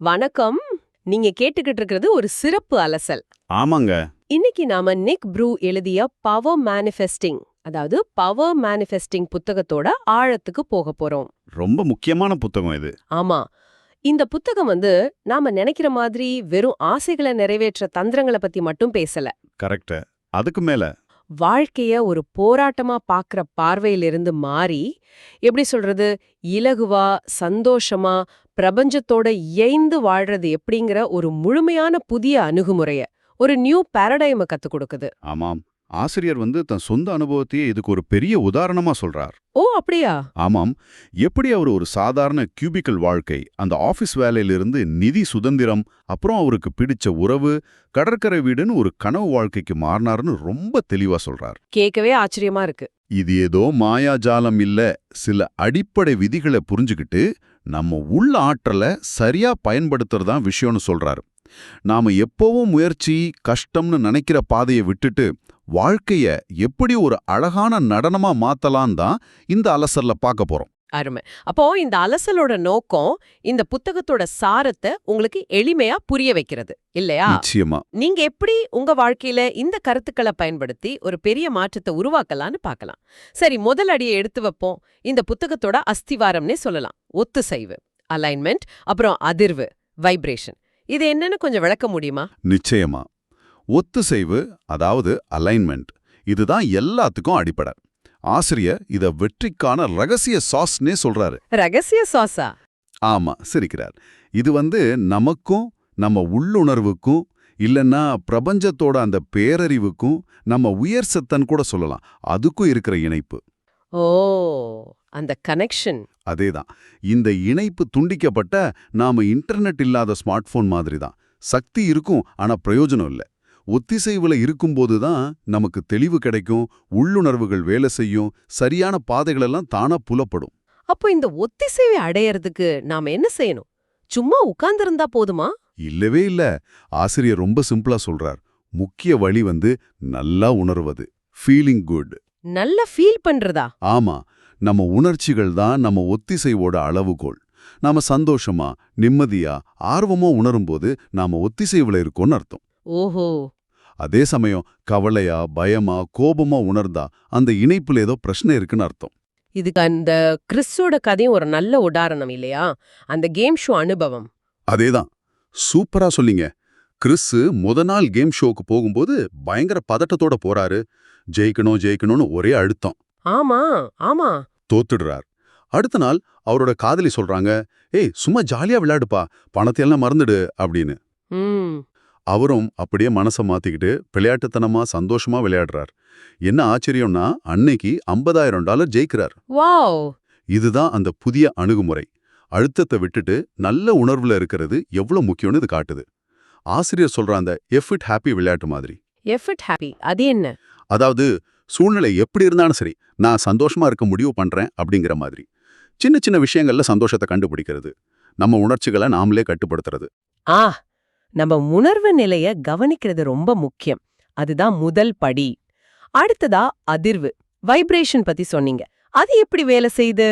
வணக்கம். நீங்க கேட்டுக்கிட்டு இருக்கிறது ஒரு சிறப்பு அலசல். ஆமாங்க. இன்னைக்கு நாம நிக் ப்ரூ எழுதிய பவர் மேனிஃபெஸ்டிங், அதாவது பவர் மேனிஃபெஸ்டிங் புத்தகத்தோட ஆழத்துக்கு போக போறோம். ரொம்ப முக்கியமான புத்தகம் இது. ஆமா, இந்த புத்தகம் நாம நினைக்கிற மாதிரி வெறும் ஆசைகளை நிறைவேற்ற தந்திரங்களை பத்தி மட்டும் பேசல. கரெக்ட். அதுக்கு மேல வாழ்க்கைய ஒரு போராட்டமா பாக்குற பார்வையிலிருந்து மாறி, எப்படி சொல்றது, இலகுவா சந்தோஷமா பிரபஞ்சத்தோட இயைந்து வாழ்றது எப்படிங்கிற ஒரு முழுமையான புதிய அணுகுமுறைய, ஒரு நியூ பாரடைமை கத்துக் கொடுக்குது. ஆமாம். ஆசிரியர் தன் சொந்த அனுபவத்தையே இதுக்கு ஒரு பெரிய உதாரணமா சொல்றார். ஓ, அப்படியா? ஆமாம். எப்படி அவர் ஒரு சாதாரண கியூபிக்கல் வாழ்க்கை, அந்த ஆபீஸ் வேலையிலிருந்து நிதி சுதந்திரம், அப்புறம் அவருக்கு பிடிச்ச உறவு, கடற்கரை வீடுன்னு ஒரு கனவு வாழ்க்கைக்கு மாறினார்னு ரொம்ப தெளிவா சொல்றார். கேட்கவே ஆச்சரியமா இருக்கு. இது ஏதோ மாயாஜாலம் இல்ல, சில அடிப்படை விதிகளை புரிஞ்சுக்கிட்டு நம்ம உள்ள ஆற்றலை சரியா பயன்படுத்துறதான் விஷயம்னு சொல்றாரு. நாம எப்பவும் முயற்சி கஷ்டம்னு நினைக்கிற பாதையை விட்டுட்டு வாழ்க்கைய எப்படி ஒரு அழகான நடனமா மாத்தலாம் தான் இந்த அலசல்ல பார்க்க போறோம். அருமை. அப்போ இந்த அலசலோட நோக்கம் இந்த புத்தகத்தோட சாரத்தை உங்களுக்கு எளிமையா புரிய வைக்கிறது இல்லையா? நிச்சயமா. நீங்க எப்படி உங்க வாழ்க்கையில இந்த கருத்துக்களை பயன்படுத்தி ஒரு பெரிய மாற்றத்தை உருவாக்கலாம்னு பார்க்கலாம். சரி, முதல் அடியை எடுத்து வைப்போம். இந்த புத்தகத்தோட அஸ்திவாரம்னே சொல்லலாம். ஒத்துசைவு, அலைன்மெண்ட், அப்புறம் அதிர்வு, வைப்ரேஷன். இது என்னன்னு கொஞ்சம் விளக்க முடியுமா? நிச்சயமா. ஒத்துசைவு, அதாவது அலைன்மெண்ட், இதுதான் எல்லாத்துக்கும் அடிப்படை. ஆசிரியர் இத வெற்றிக்கான ரகசிய சாஸ்னே சொல்றாரு. ரகசிய சாஸா? ஆமா, சிரிக்கிறார். இது நமக்கும் நம்ம உள்ளுணர்வுக்கும் இல்லைன்னா பிரபஞ்சத்தோட அந்த பேரறிவுக்கும் நம்ம உயர் சத்தன் கூட சொல்லலாம், அதுக்கும் இருக்கிற இணைப்பு. ஓ, அந்த கனெக்ஷன். அதேதான். இந்த இணைப்பு துண்டிக்கப்பட்ட நாம இன்டர்நெட் இல்லாத ஸ்மார்ட் போன் மாதிரி தான். சக்தி இருக்கும், ஆனா பிரயோஜனம் இல்லை. ஒத்திசைவுல இருக்கும்போது தான் நமக்கு தெளிவு கிடைக்கும், உள்ளுணர்வுகள் வேலை செய்யும், சரியான பாதைகளெல்லாம் தானா புலப்படும். அப்போ இந்த ஒத்திசைவை அடையறதுக்கு நாம என்ன செய்யணும்? சும்மா உட்கார்ந்திருந்தா போதுமா? இல்லவே இல்ல. ஆசிரியர் ரொம்ப சிம்பிளா சொல்றார். முக்கிய வழி நல்லா உணர்வது, ஃபீலிங் குட். நல்லா ஃபீல் பண்றதா? ஆமா. நம்ம உணர்ச்சிகள் தான் நம்ம ஒத்திசைவோட அளவுகோல். நாம சந்தோஷமா, நிம்மதியா, ஆர்வமா உணரும்போது நாம ஒத்திசைவுல இருக்கோம்னு அர்த்தம். ஓஹோ. அதே சமயம் கவலையா, பயமா, கோபமா உணர்ந்தா அந்த இணைப்புல ஏதோ பிரச்சனை இருக்குன்னு அர்த்தம். இதுக்கு அந்த கிறிஸோட கதையும் ஒரு நல்ல உதாரணம் இல்லையா? அந்த கேம் ஷோ அனுபவம். அதேதான். சூப்பரா சொன்னீங்க. கிறிஸ் நாள் கேம் ஷோக்கு போகும்போது பயங்கர பதட்டத்தோட போறாரு. ஜெயிக்கணும் ஜெயிக்கணும்னு ஒரே அழுத்தம். ஆமா ஆமா. தோத்துடுறார். அடுத்த நாள் அவரோட காதலி சொல்றாங்க, ஏய் சும்மா ஜாலியா விளையாடுப்பா, பணத்தையெல்லாம் மறந்துடு அப்படின்னு. அவரும் அப்படியே மனசை மாத்திக்கிட்டு விளையாட்டுத்தனமா சந்தோஷமா விளையாடுறார். என்ன ஆச்சரியம்னா அன்னைக்கு $50,000 ஜெயிக்கிறார். வாவ். இதுதான் அந்த புதிய அணுகுமுறை. அழுத்தத்தை விட்டுட்டு நல்ல உணர்வுல இருக்கிறது எவ்வளவு முக்கியம்னு இது காட்டுது. ஆசிரியர் சொல்ற அந்த எஃபிட் ஹாப்பி விளையாட்டு மாதிரி. எஃபிட் ஹாப்பி அது என்ன? அதாவது சூழ்நிலை எப்படி இருந்தாலும் சரி, நான் சந்தோஷமா இருக்க முடிவு பண்றேன் அப்படிங்கிற மாதிரி. சின்ன சின்ன விஷயங்கள்ல சந்தோஷத்தை கண்டுபிடிக்கிறது, நம்ம உணர்ச்சிகளை நாமளே கட்டுப்படுத்துறது. நம்ம உணர்வு நிலைய கவனிக்கிறது ரொம்ப முக்கியம். அதுதான் முதல் படி. அடுத்ததா அதிர்வு, வைப்ரேஷன் பத்தி சொன்னீங்க. அது எப்படி வேலை செய்யுது?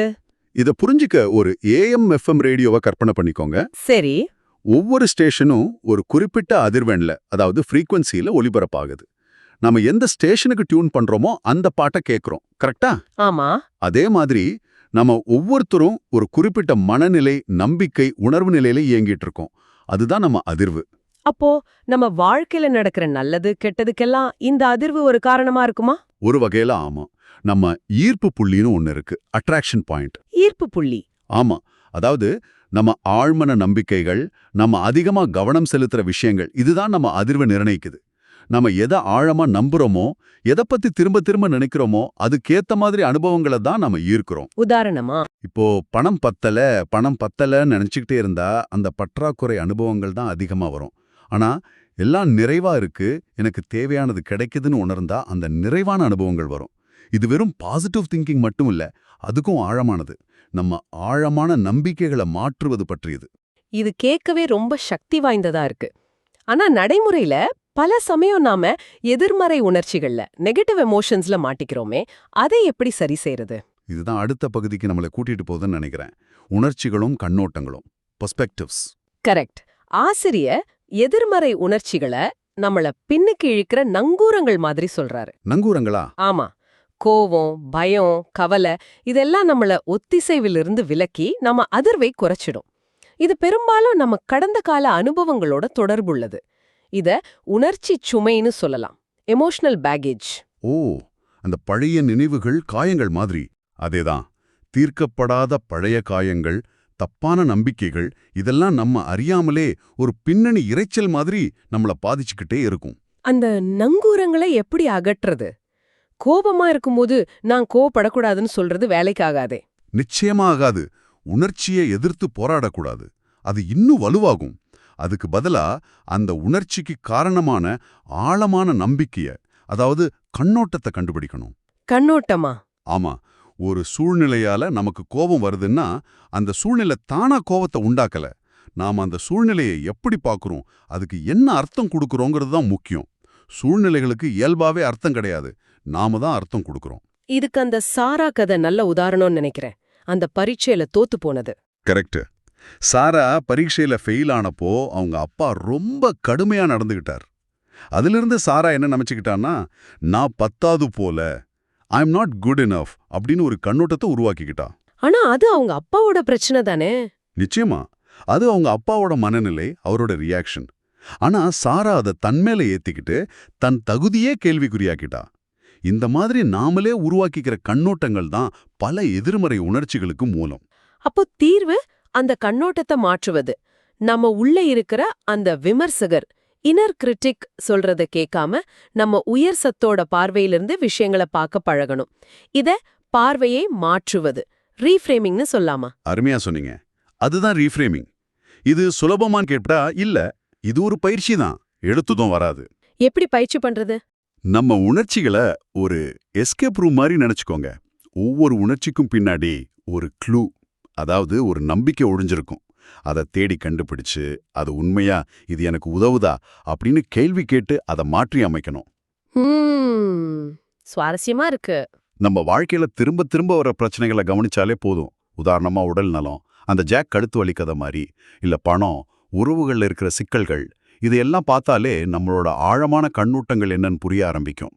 இத புரிஞ்சுக்க ஒரு AM FM ரேடியோவை கற்பனை பண்ணிக்கோங்க. சரி. ஒவ்வொரு ஸ்டேஷனும் ஒரு குறிப்பிட்ட அதிர்வெண்ல, அதாவது ஃப்ரீக்வன்சியில ஒலிபரப்பாகுது. நம்ம எந்த ஸ்டேஷனுக்கு டியூன் பண்றோமோ அந்த பாட்டை கேட்கிறோம். கரெக்டா? ஆமா. அதே மாதிரி நம்ம ஒவ்வொருத்தரும் ஒரு குறிப்பிட்ட மனநிலை, நம்பிக்கை, உணர்வு நிலையில இயங்கிட்டு இருக்கோம். அதுதான் நம்ம அதிர்வு. அப்போ நம்ம வாழ்க்கையில நடக்கிற நல்லது கெட்டதுக்கெல்லாம் இந்த அதிர்வு ஒரு காரணமா இருக்குமா? ஒரு வகையில ஆமா. நம்ம ஈர்ப்பு புள்ளின்னு ஒன்னு இருக்கு, அட்ராக்ஷன் பாயிண்ட். ஈர்ப்பு புள்ளி? ஆமா. அதாவது நம்ம ஆழ்மன நம்பிக்கைகள், நம்ம அதிகமா கவனம் செலுத்துற விஷயங்கள், இதுதான் நம்ம அதிர்வை நிர்ணயிக்குது. நம்ம எதை ஆழமா நம்புறோமோ, எதை பத்தி திரும்ப திரும்ப நினைக்கிறோமோ அதுக்கேத்த மாதிரி அனுபவங்களை தான் நம்ம ஈர்க்கிறோம். உதாரணமா? இப்போ பணம் பத்தல நினைச்சுக்கிட்டே இருந்தா அந்த பற்றாக்குறை அனுபவங்கள் தான் அதிகமா வரும். ஆனா எல்லாம் நிறைவா இருக்கு, எனக்கு தேவையானது கிடைக்குதுன்னு உணர்ந்தா அந்த நிறைவான அனுபவங்கள் வரும். இது வெறும் பாசிட்டிவ் திங்கிங் மட்டும் இல்ல, அதுக்கும் ஆழமானது. நம்ம ஆழமான நம்பிக்கைகளை மாற்றுவது பற்றியது. இது கேட்கவே ரொம்ப சக்தி வாய்ந்ததா இருக்கு. ஆனா நடைமுறையில பல சமயம் நாம எதிர்மறை உணர்ச்சிகள்ல, நெகட்டிவ் எமோஷன்ஸ்ல மாட்டிக்கிறோமே, அதை எப்படி சரி செய்யறது? இதுதான் அடுத்த பகுதிக்கு நம்மளை கூட்டிட்டு போகுதுன்னு நினைக்கிறேன். உணர்ச்சிகளும் கண்ணோட்டங்களும், பெர்ஸ்பெக்டிவ்ஸ். கரெக்ட். ஆசிரியர் எதிர்மறை உணர்ச்சிகளை நம்மள பின்னுக்கு இழுக்கிற நங்கூரங்கள் மாதிரி சொல்றாரு. நங்கூரங்களா? ஆமா. கோவம், பயம், கவலை இதெல்லாம் நம்மள ஒத்திசைவிலிருந்து விலக்கி நம்ம அதிர்வை குறைச்சிடும். இது பெரும்பாலும் நம்ம கடந்த கால அனுபவங்களோட தொடர்புள்ளது. இத உணர்ச்சி சுமைன்னு சொல்லலாம். Emotional baggage. ஓ, அந்த பழைய நினைவுகள் காயங்கள் மாதிரி. அதேதான். தீர்க்கப்படாத பழைய காயங்கள், தப்பான நம்பிக்கைகள் இதெல்லாம் நம்ம அறியாமலே ஒரு பின்னணி இரைச்சல் மாதிரி நம்மள பாதிச்சுக்கிட்டே இருக்கும். அந்த நங்கூரங்களை எப்படி அகற்றுறது? கோபமா இருக்கும்போது நான் கோவப்படக்கூடாதுன்னு சொல்றது வேலைக்காகாதே. நிச்சயமா ஆகாது. உணர்ச்சியை எதிர்த்து போராடக்கூடாது. அது இன்னும் வலுவாகும். அதுக்கு பதிலா அந்த உணர்ச்சிக்கு காரணமான ஆழமான நம்பிக்கைய, அதாவது கண்ணோட்டத்தை கண்டுபிடிக்கணும். கண்ணோட்டமா? ஆமா. ஒரு சூழ்நிலையால நமக்கு கோபம் வருதுன்னா அந்த சூழ்நிலை தானா கோபத்தை உண்டாக்கல. நாம அந்த சூழ்நிலையை எப்படி பார்க்கறோம், அதுக்கு என்ன அர்த்தம் கொடுக்கறோங்கிறது தான் முக்கியம். சூழ்நிலைகளுக்கு இயல்பாவே அர்த்தம் கிடையாது. நாம தான் அர்த்தம் கொடுக்கறோம். இதுக்கு அந்த சாரா கதை நல்ல உதாரணம்னு நினைக்கிறேன். அந்த பரீட்சையில தோத்து போனது. கரெக்ட். சாரா பரீட்சையில ஃபெயில் ஆனப்போ அவங்க அப்பா ரொம்ப கடுமையா நடந்துகிட்டார். அதிலிருந்து சாரா என்ன நினைச்சுக்கிட்டான்னா, நான் 10வது போல, I am not good enough அப்படின்னு ஒரு கண்ணோட்டத்தை உருவாக்கிக்கிட்டா. ஆனா அது அவங்க அப்பாவோட பிரச்சனை தானே. நிச்சயமா. அது அவங்க அப்பாவோட மனநிலை, அவரோட ரியாக்ஷன். ஆனா சாரா அதை தன்மேல ஏத்திக்கிட்டு தன் தகுதியே கேள்விக்குறியாக்கிட்டா. இந்த மாதிரி நாமளே உருவாக்கிக்கிற கண்ணோட்டங்கள் தான் பல எதிர்மறை உணர்ச்சிகளுக்கு மூலம். அப்போ தீர்வு அந்த கண்ணோட்டத்தை மாற்றுவது. நம்ம உள்ள இருக்கிற அந்த விமர்சகர், இன்னர் கிரிட்டிக் சொல்றத கேட்காம நம்ம உயர் சத்தோட பார்வையிலிருந்து விஷயங்களை பார்க்க பழகணும். இத பார்வையை மாற்றுவது, ரீஃப்ரேமிங்னு சொல்லாமா? அருமையா சொன்னீங்க. அதுதான் ரீஃப்ரேமிங். இது சுலபமான்னு கேட்டா இல்ல. இது ஒரு பயிற்சி தான். எடுத்ததும் வராது. எப்படி பயிற்சி பண்றது? நம்ம உணர்ச்சிகளை ஒரு எஸ்கேப் ரூம் மாதிரி நினைச்சுக்கோங்க. ஒவ்வொரு உணர்ச்சிக்கும் பின்னாடி ஒரு க்ளூ, அதாவது ஒரு நம்பிக்கை ஒழிஞ்சிருக்கும். அதை தேடி கண்டுபிடிச்சு அது உண்மையா, இது எனக்கு உதவுதா அப்படின்னு கேள்வி கேட்டு அதை மாற்றி அமைக்கணும். சுவாரஸ்யமா இருக்கு. நம்ம வாழ்க்கையில திரும்ப திரும்ப வர பிரச்சனைகளை கவனிச்சாலே போதும். உதாரணமா உடல் நலம், அந்த ஜாக் கழுத்து வலி கதை மாதிரி, இல்ல பணம், உறவுகள்ல இருக்கிற சிக்கல்கள், இதையெல்லாம் பார்த்தாலே நம்மளோட ஆழமான கண்ணூட்டங்கள் என்னன்னு புரிய ஆரம்பிக்கும்.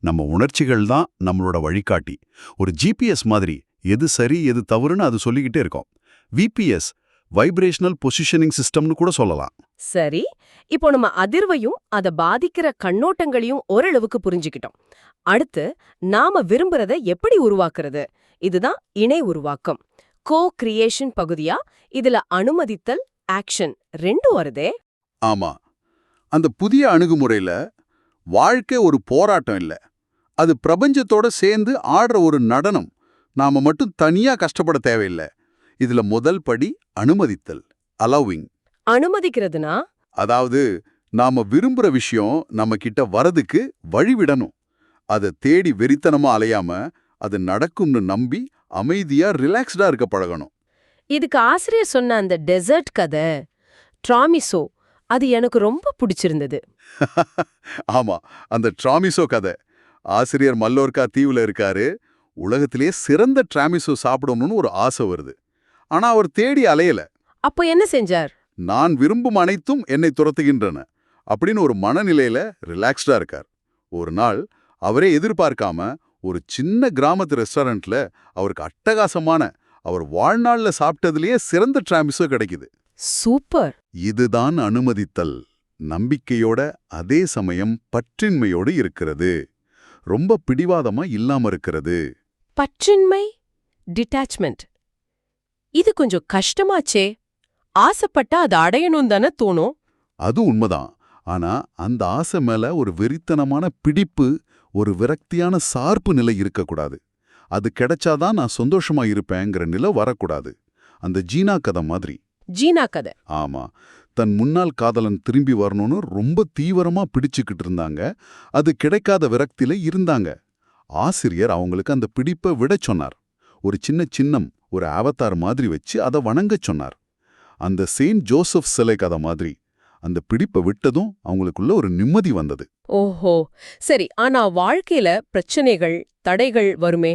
நம்ம உணர்ச்சிகள் தான் நம்மளோட வழிகாட்டி. ஒரு ஜிபிஎஸ் மாதிரி எது சரி எது தவறுன்னு அது சொல்லிக்கிட்டே இருக்கும். விபிஎஸ், வைப்ரேஷனல் பொசிஷனிங் சிஸ்டம்னு கூட சொல்லலாம். சரி, இப்போ நம்ம அதிர்வையும் அதை பாதிக்கிற கண்ணோட்டங்களையும் ஓரளவுக்கு புரிஞ்சுக்கிட்டோம். அடுத்து நாம விரும்புறத எப்படி உருவாக்குறது? இதுதான் இணை உருவாக்கம், கோ கிரியேஷன் பகுதியா? இதுல அனுமதித்தல், ஆக்ஷன் ரெண்டும் வருதே. ஆமா. அந்த புதிய அணுகுமுறையில வாழ்க்கை ஒரு போராட்டம் இல்ல, அது பிரபஞ்சத்தோட சேர்ந்து ஆடுற ஒரு நடனம். நாம மட்டும் தனியா கஷ்டப்பட தேவையில்லை. இதுல முதல் படி அனுமதித்தல், அலோவிங். அனுமதிக்கிறதுனா? அதாவது நாம விரும்புற விஷயம் நம்ம கிட்ட வரதுக்கு வழிவிடணும். அதை தேடி வெறித்தனமா அலையாம அது நடக்கும்னு நம்பி அமைதியா ரிலாக்ஸ்டா இருக்க பழகணும். இதுக்கு ஆசிரியர் சொன்ன அந்த டெசர்ட் கதை, ட்ராமிசோ, அது எனக்கு ரொம்ப பிடிச்சிருந்தது. ஆமா, அந்த ட்ராமிசோ கதை. ஆசிரியர் மல்லோர்கா தீவுல இருக்காரு. உலகத்திலே சிறந்த டிராமிசோ சாப்பிடணும்னு ஒரு ஆசை வருது. ஆனா அவர் தேடி அலையல. அப்போ என்ன செஞ்சார்? நான் விரும்பும் அனைத்தும் என்னை துரத்துகின்றன அப்படின்னு ஒரு மனநிலையில ரிலாக்ஸ்டா இருக்கார். ஒரு நாள் அவரே எதிர்பார்க்காம ஒரு சின்ன கிராமத்து ரெஸ்டாரண்ட்ல அவருக்கு அட்டகாசமான, அவர் வாழ்நாள்ல சாப்பிட்டதுலயே சிறந்த டிராமிசோ கிடைக்குது. சூப்பர். இதுதான் அனுமதித்தல். நம்பிக்கையோட அதே சமயம் பற்றின்மையோடு இருக்கிறது. ரொம்ப பிடிவாதமா இல்லாம இருக்கிறது. பற்றின்மை, டிட்டாச்மெண்ட். இது கொஞ்சம் கஷ்டமாச்சே. ஆசைப்பட்டா அது அடையணும் தானே தோணும். அது உண்மைதான். ஆனா அந்த ஆசை மேல ஒரு வெறித்தனமான பிடிப்பு, ஒரு விரக்தியான சார்பு நிலை இருக்கக்கூடாது. அது கிடைச்சாதான் நான் சந்தோஷமா இருப்பேங்கிற நிலை வரக்கூடாது. அந்த ஜீனா கதை மாதிரி. ஜீனா கதை? ஆமா. தன் முன்னாள் காதலன் திரும்பி வரணும்னு ரொம்ப தீவிரமா பிடிச்சுக்கிட்டு இருந்தாங்க. அது கிடைக்காத விரக்தியில இருந்தாங்க. ஆசிரியர் அவங்களுக்கு அந்த பிடிப்பை விடச் சொன்னார். ஒரு சின்ன சின்னம், ஒரு அவதார் மாதிரி வச்சு அதை வணங்கச் சொன்னார். அந்த செயின்ட் ஜோசப் சிலை கதை மாதிரி. அந்த பிடிப்பை விட்டதும் அவங்களுக்குள்ள ஒரு நிம்மதி வந்தது. ஓஹோ, சரி. ஆனா வாழ்க்கையில பிரச்சனைகள், தடைகள் வருமே,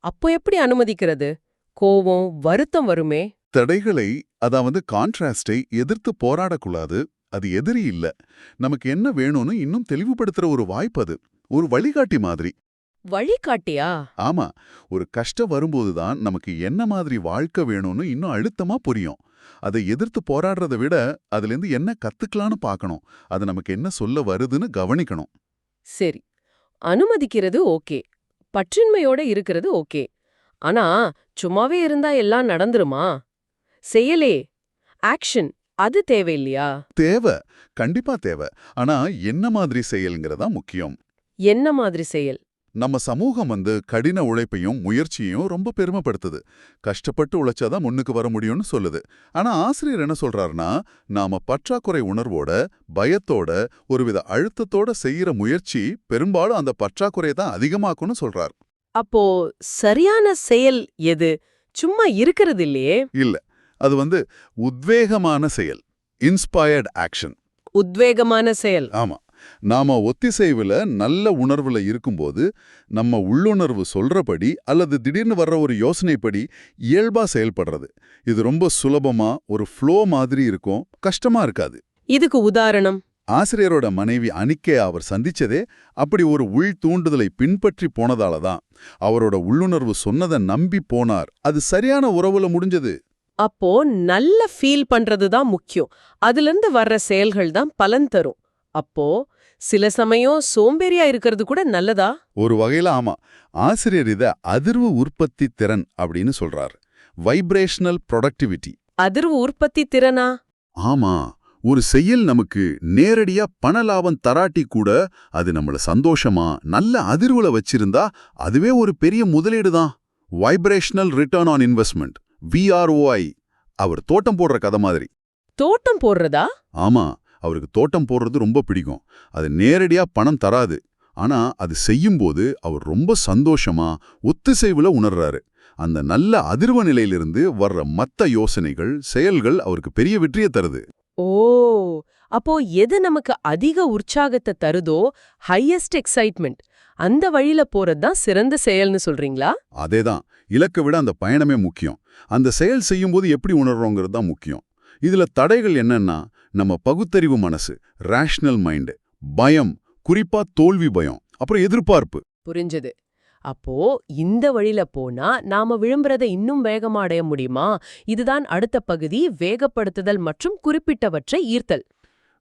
அப்போ எப்படி அனுமதிக்கிறது? கோவம், வருத்தம் வருமே. தடைகளை, அதாவது கான்ட்ராஸ்டை எதிர்த்து போராடக்கூடாது. அது எதிரி இல்ல. நமக்கு என்ன வேணும்னு இன்னும் தெளிவுபடுத்துற ஒரு வாய்ப்பு அது. ஒரு வழிகாட்டி மாதிரி. வழிகாட்டியா? ஆமா. ஒரு கஷ்டம் வரும்போதுதான் நமக்கு என்ன மாதிரி வாழ்க்கை வேணும்னு இன்னும் அழுத்தமா புரியும். அதை எதிர்த்து போராடுறதை விட அதிலிருந்து என்ன கத்துக்கலான்னு பார்க்கணும். அது நமக்கு என்ன சொல்ல வருதுன்னு கவனிக்கணும். சரி, அனுமதிக்கிறது ஓகே, பற்றின்மையோட இருக்கிறது ஓகே. ஆனா சும்மாவே இருந்தா எல்லாம் நடந்துருமா? செயலே, ஆக்ஷன், அது தேவையில்லையா? தேவை. கண்டிப்பா தேவை. ஆனா என்ன மாதிரி செயல்ங்கிறதா முக்கியம். என்ன மாதிரி செயல்? நம்ம சமூகம் கடின உழைப்பையும் முயற்சியையும் ரொம்ப பெருமைப்படுத்துது. கஷ்டப்பட்டு உழைச்சாதான் முன்னுக்கு வர முடியும்னு சொல்லுது. ஆனா ஆசிரியர் என்ன சொல்றாருன்னா, நாம பற்றாக்குறை உணர்வோட, பயத்தோட, ஒருவித அழுத்தத்தோட செய்யற முயற்சி பெரும்பாலும் அந்த பற்றாக்குறையை தான் அதிகமாக்கும்னு சொல்றார். அப்போ சரியான செயல் எது? சும்மா இருக்கிறது இல்லையே. இல்ல. அது உத்வேகமான செயல். Inspired action. உத்வேகமான செயல். ஆமா. நாம ஒத்திசைவுல நல்ல உணர்வுல இருக்கும்போது நம்ம உள்ளுணர்வு சொல்றபடி அல்லது திடீர்னு வர்ற ஒரு யோசனைப்படி இயல்பா செயல்படுறது. இது ரொம்ப சுலபமா ஒரு ஃப்ளோ மாதிரி இருக்கும், கஷ்டமா இருக்காது. இதுக்கு உதாரணம்? ஆசிரியரோட மனைவி அனிக்கே அவர் சந்திச்சதே அப்படி ஒரு உள் தூண்டுதலை பின்பற்றி போனதால தான். அவரோட உள்ளுணர்வு சொன்னதை நம்பி போனார். அது சரியான உறவுல முடிஞ்சது. அப்போ நல்ல ஃபீல் பண்றது தான் முக்கியம். அதிலிருந்து வர்ற செயல்கள் தான் பலன் தரும். அப்போ சில சமயம் சோம்பேறியா இருக்கிறது கூட நல்லதா? ஒரு வகையில ஆமா. ஆசிரியர் இத அதிர்வு உற்பத்தி திறன் அப்படின்னு சொல்றார். Vibrational productivity. அதிர்வு உற்பத்தி திறனா? ஆமா. ஒரு செயல் நமக்கு நேரடியா பண லாபம் தராட்டி கூட அது நம்மள சந்தோஷமா நல்ல அதிர்வுல வச்சிருந்தா அதுவே ஒரு பெரிய முதலீடு தான். Vibrational return on investment, VROI. அவர் தோட்டம் போடுற கதை மாதிரி. தோட்டம் போடுறதா? ஆமா. அவருக்கு தோட்டம் போடுறது ரொம்ப பிடிக்கும். அது நேரடியா பணம் தராது. ஆனா அது செய்யும்போது அவர் ரொம்ப சந்தோஷமா ஒத்திசைவுல உணர்றாரு. அந்த நல்ல அதிர்வு நிலையிலிருந்து வர்ற மத்த யோசனைகள், செயல்கள் அவருக்கு பெரிய வெற்றியை தருது. ஓ, அப்போ எது நமக்கு அதிக உற்சாகத்தை தருதோ, ஹையஸ்ட் எக்ஸைட்மெண்ட், அந்த வழியில போறதுதான் சிறந்த செயல்னு சொல்றீங்களா? அதேதான். இலக்கை விட அந்த பயணமே முக்கியம். அந்த செயல் செய்யும்போது எப்படி உணர்றோங்கிறது தான் முக்கியம். இதுல தடைகள் என்னன்னா, நம்ம பகுத்தறிவு மனசு, ரேஷனல் மைண்ட், பயம், குறிப்பா தோல்வி பயம், அப்புறம் எதிர்பார்ப்பு. புரிஞ்சது. அப்போ இந்த வழியில போனா நாம விரும்புறதை இன்னும் வேகமா அடைய முடியுமா? இதுதான் அடுத்த பகுதி, வேகப்படுத்துதல் மற்றும் குறிப்பிட்டவற்றை ஈர்த்தல்.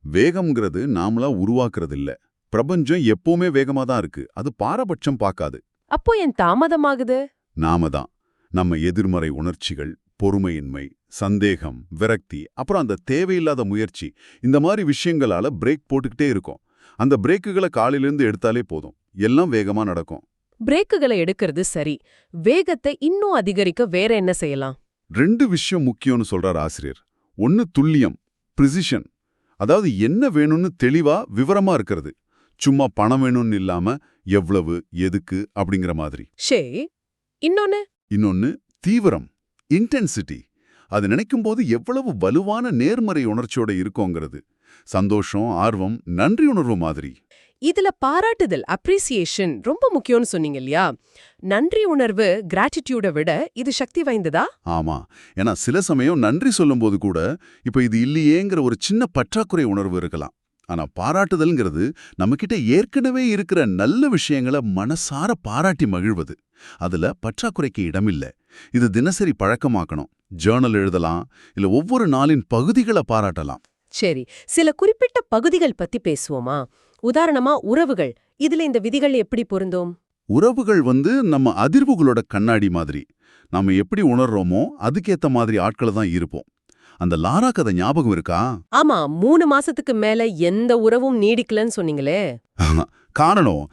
வேகம்ங்கிறது நாமளா உருவாக்குறது இல்ல. பிரபஞ்சம் எப்பவுமே வேகமா தான் இருக்கு. அது பாரபட்சம் பார்க்காது. அப்போ என் தாமதமாகுது? நாம தான். நம்ம எதிர்மறை உணர்ச்சிகள், பொறுமையின்மை, சந்தேகம், விரக்தி, அப்புறம் அந்த தேவையில்லாத முயற்சி, இந்த மாதிரி விஷயங்களால பிரேக் போட்டுக்கிட்டே இருக்கோம். அந்த பிரேக்குகளை காலிலிருந்து எடுத்தாலே போதும், எல்லாம் வேகமா நடக்கும். பிரேக்குகளை எடுக்கிறது சரி. வேகத்தை இன்னும் அதிகரிக்க வேற என்ன செய்யலாம்? 2 விஷயம் முக்கியம்னு சொல்றார் ஆசிரியர். ஒன்னு துல்லியம், பிரிசிஷன். அதாவது என்ன வேணும்னு தெளிவா விவரமா இருக்கிறது. சும்மா பணம் வேணும்னு இல்லாம எவ்வளவு, எதுக்கு அப்படிங்கிற மாதிரி. இன்னொன்னு தீவிரம், இன்டென்சிட்டி. அது நினைக்கும்போது எவ்வளவு வலுவான நேர்மறை உணர்ச்சியோட இருக்கோங்கிறது. சந்தோஷம், ஆர்வம், நன்றி உணர்வு மாதிரி. இதுல பாராட்டுதல், அப்ரிசியேஷன் ரொம்ப முக்கியம்னு சொன்னீங்க இல்லையா? நன்றி உணர்வு, கிராட்டிடியூட விட இது சக்தி வாய்ந்ததா? ஆமா. ஏன்னா சில சமயம் நன்றி சொல்லும்போது கூட இப்ப இது இல்லையேங்கிற ஒரு சின்ன பற்றாக்குறை உணர்வு இருக்கலாம். ஆனா பாராட்டுதல்ங்கிறது நம்மகிட்ட ஏற்கனவே இருக்கிற நல்ல விஷயங்களை மனசார பாராட்டி மகிழ்வது. அதுல பற்றாக்குறைக்கு இடமில்ல. இது தினசரி பழக்கமாக்கணும். ஜேர்னல் எழுதலாம், இல்ல ஒவ்வொரு நாளின் பகுதிகளை பாராட்டலாம். சரி, சில குறிப்பிட்ட பகுதிகள் பத்தி பேசுவோமா? உதாரணமா உறவுகள். இதுல இந்த விதிகள் எப்படி பொருந்தும்? உறவுகள் நம்ம அதிர்வுகளோட கண்ணாடி மாதிரி. நாம எப்படி உணர்றோமோ அதுக்கேத்த மாதிரி ஆட்களை தான் இருப்போம். அந்த லாரா கதை ஞாபகம் இருக்கா? ஆமா, 3 மாசத்துக்கு மேல எந்த உறவும் நீடிக்கலன்னு சொன்னீங்களே. காரணம்,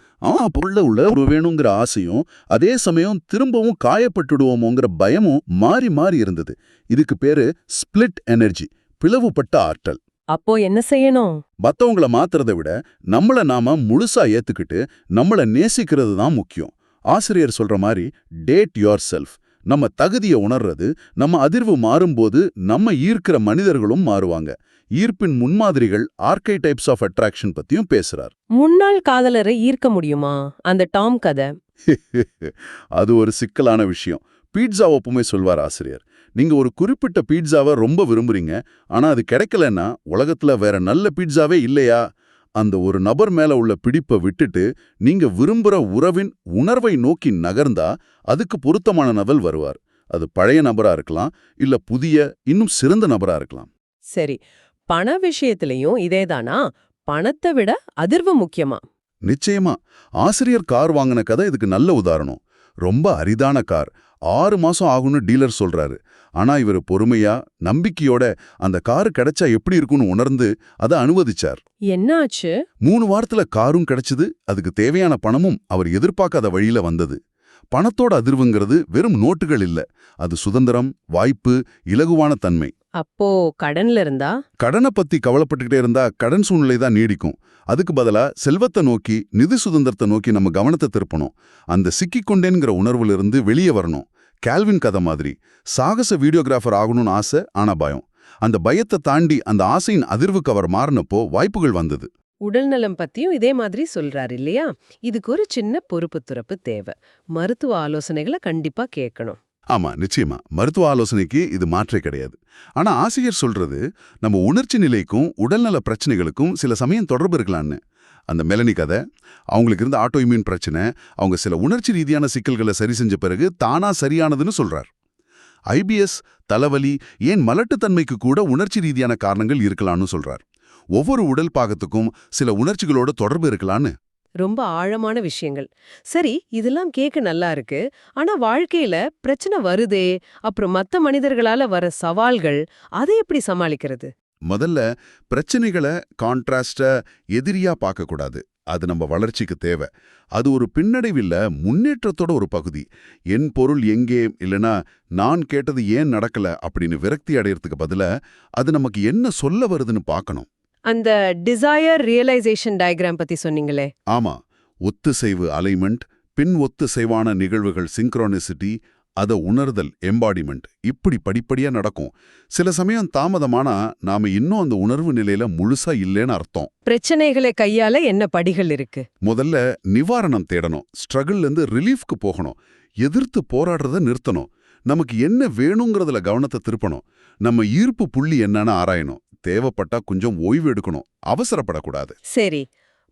பொருள்ல உள்ள ஒரு வேணுங்கிற ஆசையும் அதே சமயம் திரும்பவும் காயப்பட்டுடுவோமோங்கிற பயமும் மாறி மாறி இருந்தது. இதுக்கு பேரு ஸ்பிளிட் எனர்ஜி, பிளவுபட்ட ஆற்றல். அப்போ என்ன செய்யணும்? மத்தவங்கள மாத்துறதை விட நம்மள நாம முழுசா ஏத்துக்கிட்டு நம்மள நேசிக்கிறது தான் முக்கியம். ஆசிரியர் சொல்ற மாதிரி டேட் யோர் செல்ஃப். நம்ம தகுதியை உணர்றது, நம்ம அதிர்வு மாறும்போது நம்ம ஈர்க்கிற மனிதர்களும் மாறுவாங்க. ஈர்ப்பின் முன்மாதிரிகள், ஆர்கைடைப்ஸ் ஆஃப் அட்ராக்ஷன் பத்தியும் பேசுறார். முன்னாள் காதலரை ஈர்க்க முடியுமா? அந்த டாம் கதை. அது ஒரு சிக்கலான விஷயம். பீட்சா ஒப்புமை சொல்வார் ஆசிரியர். நீங்க ஒரு குறிப்பிட்ட பீட்சாவை ரொம்ப விரும்புறீங்க, ஆனா அது கிடைக்கலன்னா உலகத்துல வேற நல்ல பீட்சாவே இல்லையா? அந்த ஒரு நபர் மேல உள்ள பிடிப்பை விட்டுட்டு நீங்க விரும்புற உறவின் உணர்வை நோக்கி நகர்ந்தா அதுக்கு பொருத்தமான நபர் வருவார். அது பழைய நபரா இருக்கலாம், இல்ல புதிய இன்னும் சிறந்த நபரா இருக்கலாம். சரி, பண விஷயத்திலயும் இதேதானா? பணத்தை விட அதிர்வு முக்கியமா? நிச்சயமா. ஆசிரியர் கார் வாங்கின கதை இதுக்கு நல்ல உதாரணம். ரொம்ப அரிதான கார், 6 மாசம் ஆகும்னு டீலர் சொல்றாரு. ஆனா இவர் பொறுமையா நம்பிக்கையோட அந்த காரு கிடைச்சா எப்படி இருக்கும்னு உணர்ந்து அதை அனுமதிச்சார். என்னாச்சு? 3 வாரத்துல காரும் கிடைச்சது. அதுக்கு தேவையான பணமும் அவர் எதிர்பார்க்காத வழியில வந்தது. பணத்தோட அதிர்வுங்கிறது வெறும் நோட்டுகள் இல்ல, அது சுதந்திரம், வாய்ப்பு, இலகுவான தன்மை. அப்போ கடன்ல இருந்தா? கடனை பத்தி கவலைப்பட்டுக்கிட்டே இருந்தா கடன் சூழ்நிலை தான் நீடிக்கும். அதுக்கு பதிலா செல்வத்தை நோக்கி, நிதி சுதந்திரத்தை நோக்கி நம்ம கவனத்தை திருப்பணும். அந்த சிக்கிக்கொண்டேங்கிற உணர்வுல வெளியே வரணும். கால்வின் கதை மாதிரி சாகச வீடியோகிராஃபர் ஆகணும்னு ஆசை, ஆனா பயம். அந்த பயத்தை தாண்டி அந்த ஆசையின் அதிர்வுக்கு அவர் மாறினப்போ வாய்ப்புகள் வந்தது. உடல்நலம் பத்தியும் இதே மாதிரி சொல்றாரு இல்லையா? இதுக்கு ஒரு சின்ன பொறுப்பு துறப்பு தேவை. மருத்துவ ஆலோசனைகளை கண்டிப்பா கேட்கணும். ஆமா, நிச்சயமா மருத்துவ ஆலோசனைக்கு இது மாற்றே கிடையாது. ஆனா ஆசிரியர் சொல்றது நம்ம உணர்ச்சி நிலைக்கும் உடல்நல பிரச்சனைகளுக்கும் சில சமயம் தொடர்பு இருக்கலான்னு. அந்த மெலனி கதை, அவங்களுக்கு இருந்த ஆட்டோ இம்யூன் பிரச்சனை, அவங்க சில உணர்ச்சி ரீதியான சிக்கல்களை சரி செஞ்ச பிறகு தானா சரியானதுன்னு சொல்றார். ஐபிஎஸ், தலைவலி, ஏன் மலட்டுத்தன்மைக்கு கூட உணர்ச்சி ரீதியான காரணங்கள் இருக்கலாம்னு சொல்றார். ஒவ்வொரு உடல் பாகத்துக்கும் சில உணர்ச்சிகளோட தொடர்பு இருக்கலான்னு. ரொம்ப ஆழமான விஷயங்கள். சரி, இதெல்லாம் கேட்க நல்லா இருக்கு. ஆனா வாழ்க்கையில பிரச்சனை வருதே, அப்புறம் மத்த மனிதர்களால வர சவால்கள், அதை எப்படி சமாளிக்கிறது? முதல்ல பிரச்சனைகளை கான்ட்ராஸ்ட எதிரியா பார்க்கக்கூடாது. அது நம்ம வளர்ச்சிக்கு தேவை. அது ஒரு பின்னடைவில்ல, முன்னேற்றத்தோட ஒரு பகுதி. என் பொருள் எங்கே, இல்லனா நான் கேட்டது ஏன் நடக்கல அப்படின்னு விரக்தி அடையறதுக்கு பதிலா அது நமக்கு என்ன சொல்ல வருதுன்னு பார்க்கணும். அந்த டிசையர் ரியலைசேஷன் டயக்ராம் பத்தி சொன்னீங்களே? ஆமா, ஒத்துசைவு அலைன்மெண்ட், பின் ஒத்துசைவான நிகழ்வுகள் சிங்க்ரோனிசிட்டி, அத உணர்தல் எம்பாடிமெண்ட், இப்படி படிப்படியா நடக்கும். சில சமயம் தாமதமானா நாம இன்னும் அந்த உணர்வு நிலையில முழுசா இல்லேன்னு அர்த்தம். பிரச்சனைகளை கையால என்ன படிகள் இருக்கு? முதல்ல நிவாரணம் தேடணும். ஸ்ட்ரகிள்லேருந்து ரிலீஃப்க்கு போகணும். எதிர்த்து போராடுறத நிறுத்தணும். நமக்கு என்ன வேணுங்கிறதுல கவனத்தை திருப்பணும். நம்ம ஈர்ப்பு புள்ளி என்னன்னு ஆராயணும். தேவைப்பட்டா கொஞ்சம் ஓய்வு எடுக்கணும். அவசரப்படக்கூடாது. சரி,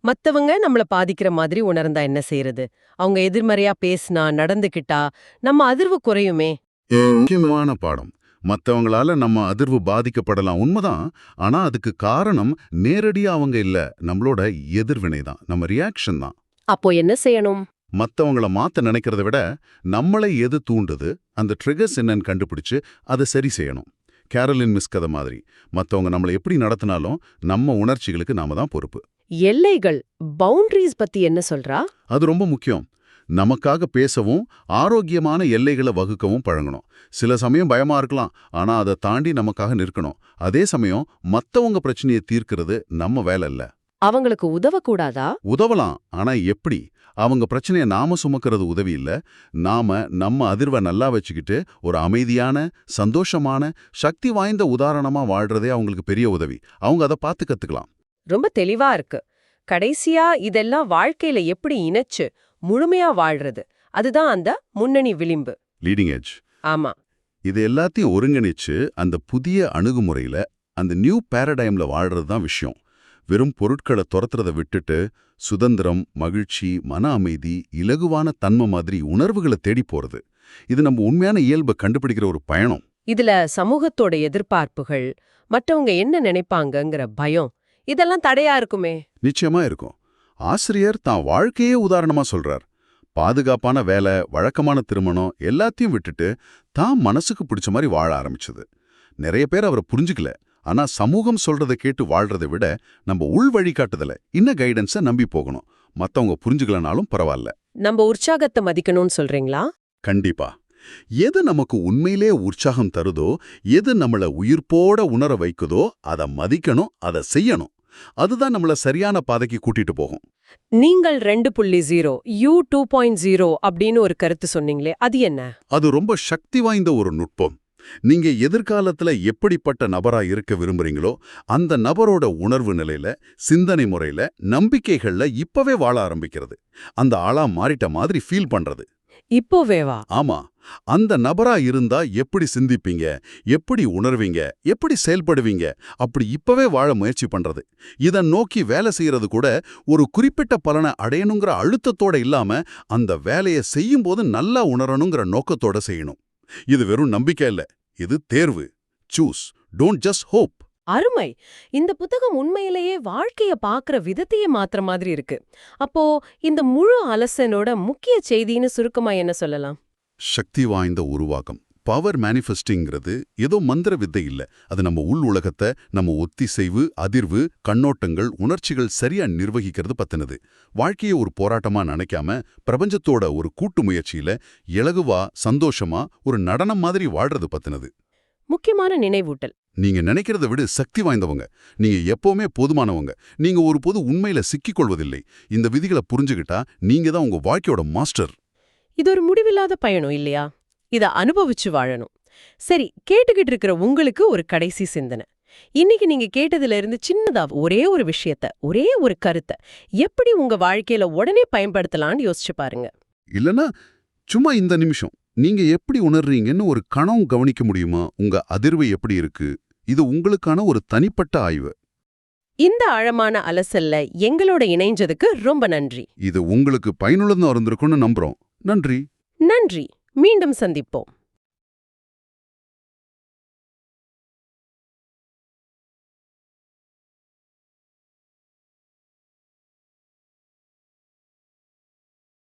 மத்தவங்க நம்மள பாதிக்கிற மாதிரி உணர்ந்தா என்ன செய்யறது? அவங்க எதிர்மறையா பேசினா, நடந்துக்கிட்டா நம்ம அதிர்வு குறையுமே. முக்கியமான பாடம். மத்தவங்களால நம்ம அதிர்வு பாதிக்கப்படலாம், உண்மைதான். ஆனா அதுக்கு காரணம் நேரடியா அவங்க இல்ல, நம்மளோட எதிர்வினை தான், நம்ம ரியாக்ஷன் தான். அப்போ என்ன செய்யணும்? மத்தவங்கள மாத்த நினைக்கிறத விட நம்மளை எது தூண்டுது, அந்த ட்ரிகர்ஸ் என்னன்னு கண்டுபிடிச்சு அதை சரி செய்யணும். கேரலின் மிஸ் கதை மாதிரி மத்தவங்க நம்மளை எப்படி நடத்தினாலும் நம்ம உணர்ச்சிகளுக்கு நாம தான் பொறுப்பு. எல்லைகள், பவுண்டரிஸ் பத்தி என்ன சொல்றா? அது ரொம்ப முக்கியம். நமக்காக பேசவும் ஆரோக்கியமான எல்லைகளை வகுக்கவும் பழங்கணும். சில சமயம் பயமா இருக்கலாம், ஆனா அதை தாண்டி நமக்காக நிற்கணும். அதே சமயம் மத்தவங்க பிரச்சனையை தீர்க்கிறது நம்ம வேலை இல்ல. அவங்களுக்கு உதவக்கூடாதா? உதவலாம், ஆனா எப்படி? அவங்க பிரச்சனையை நாம சுமக்கிறது உதவி இல்ல. நாம நம்ம அதிர்வை நல்லா வச்சுக்கிட்டு ஒரு அமைதியான, சந்தோஷமான, சக்தி வாய்ந்த உதாரணமா வாழ்றதே அவங்களுக்கு பெரிய உதவி. அவங்க அதை பார்த்து கத்துக்கலாம். ரொம்ப தெளிவா இருக்கு. கடைசியா இதெல்லாம் வாழ்க்கையில எப்படி இணைச்சு முழுமையா வாழ்றது, அதுதான் அந்த முன்னணி விளிம்பு. Leading edge. ஆமா. இது எல்லாத்தையும் ஒருங்கிணைச்சு அந்த புதிய அணுகுமுறையில, அந்த நியூ பேரடைம்ல வாழ்றது தான் விஷயம். வெறும் பொருட்களை துரத்துறதை விட்டுட்டு சுதந்திரம், மகிழ்ச்சி, மன அமைதி, இலகுவான தன்மை மாதிரி உணர்வுகளை தேடி போறது. இது நம்ம உண்மையான இயல்பை கண்டுபிடிக்கிற ஒரு பயணம். இதுல சமூகத்தோட எதிர்பார்ப்புகள், மற்றவங்க என்ன நினைப்பாங்கங்கிற பயம், இதெல்லாம் தடையா இருக்குமே. நிச்சயமா இருக்கும். ஆசிரியர் தான் வாழ்க்கையே உதாரணமா சொல்றார். பாதுகாப்பான வேலை, வழக்கமான திருமணம் எல்லாத்தையும் விட்டுட்டு தான் மனசுக்கு பிடிச்ச மாதிரி வாழ ஆரம்பிச்சது. நிறைய பேர் அவரை புரிஞ்சுக்கல. ஆனா சமூகம் சொல்றதை கேட்டு வாழ்றதை விட நம்ம உள் வழிகாட்டுதல, இன்ன கைடன்ஸை நம்பி போகணும். மத்தவங்க புரிஞ்சுக்கலனாலும் பரவாயில்ல. நம்ம உற்சாகத்தை மதிக்கணும்னு சொல்றீங்களா? கண்டிப்பா. எது நமக்கு உண்மையிலே உற்சாகம் தருதோ, எது நம்மள உயிர்ப்போட உணர வைக்குதோ அதை மதிக்கணும், அதை செய்யணும். அதுதான் நம்மள சரியான பாதைக்கு கூட்டிட்டு போகும். நீங்கள் 2.0 யூ 2.0 அப்படின்னு ஒரு கருத்து சொன்னீங்களே, அது என்ன? அது ரொம்ப சக்தி வாய்ந்த ஒரு நுட்பம். நீங்க எதிர்காலத்துல எப்படிப்பட்ட நபரா இருக்க விரும்புறீங்களோ அந்த நபரோட உணர்வு நிலையில, சிந்தனை முறையில, நம்பிக்கைகள்ல இப்பவே வாழ ஆரம்பிக்கிறது. அந்த ஆளா மாறிட்ட மாதிரி ஃபீல் பண்றது. இப்போவேவா? ஆமா, அந்த நபரா இருந்தா எப்படி சிந்திப்பீங்க, எப்படி உணர்வீங்க, எப்படி செயல்படுவீங்க, அப்படி இப்பவே வாழ முயற்சி பண்றது. இத நோக்கி வேலை செய்யறது கூட ஒரு குறிப்பிட்ட பலனை அடையணுங்கிற அழுத்தத்தோட இல்லாம அந்த வேலையை செய்யும்போது நல்லா உணரணுங்கிற நோக்கத்தோட செய்யணும். இது வெறும் நம்பிக்கை இல்ல, இது தேர்வு. Choose, don't just hope. அருமை. இந்த புத்தகம் உண்மையிலேயே வாழ்க்கைய பார்க்குற விதத்தையே மாத்துற மாதிரி இருக்கு. அப்போ இந்த முழு அலசனோட முக்கிய செய்தின்னு சுருக்கமா என்ன சொல்லலாம்? சக்தி வாய்ந்த உருவாக்கம், பவர் மேனிஃபெஸ்டிங்கிறது ஏதோ மந்திர வித்தை இல்ல. அது நம்ம உள் உலகத்தை, நம்ம ஒத்திசைவு, அதிர்வு, கண்ணோட்டங்கள், உணர்ச்சிகள் சரியா நிர்வகிக்கிறது பத்தினது. வாழ்க்கையை ஒரு போராட்டமா நினைக்காம பிரபஞ்சத்தோட ஒரு கூட்டு முயற்சியில இலகுவா, சந்தோஷமா ஒரு நடனம் மாதிரி வாழ்றது பத்தினது. முக்கியமான நினைவூட்டல். நீங்க நினைக்கிறத விட சக்தி வாய்ந்தவங்க. நீங்க எப்பவுமே போதுமானவங்க. நீங்க ஒரு போது உண்மையில சிக்கிக் கொள்வதில்லை. இந்த விதிகளை புரிஞ்சுகிட்டா நீங்க தான் உங்க வாழ்க்கையோட மாஸ்டர். இது ஒரு முடிவில்லாத பயணம் இல்லையா? இத அனுபவிச்சு வாழணும். சரி, கேட்டுக்கிட்டு இருக்கிற உங்களுக்கு ஒரு கடைசி சிந்தனை. இன்னைக்கு நீங்க கேட்டதுல இருந்து சின்னதா ஒரே ஒரு விஷயத்த, ஒரே ஒரு கருத்தை எப்படி உங்க வாழ்க்கையில உடனே பயன்படுத்தலாம்னு யோசிச்சு பாருங்க. இல்லனா சும்மா இந்த நிமிஷம் நீங்க எப்படி உணர்றீங்கன்னு ஒரு கணம் கவனிக்க முடியுமா? உங்க அதிர்வு எப்படி இருக்கு? இது உங்களுக்கான ஒரு தனிப்பட்ட ஆய்வு. இந்த ஆழமான அலசல்ல எங்களோட இணைஞ்சதுக்கு ரொம்ப நன்றி. இது உங்களுக்கு பயனுள்ளதா இருந்திருக்கும்னு நம்புறோம். நன்றி. நன்றி. மீண்டும் சந்திப்போம்.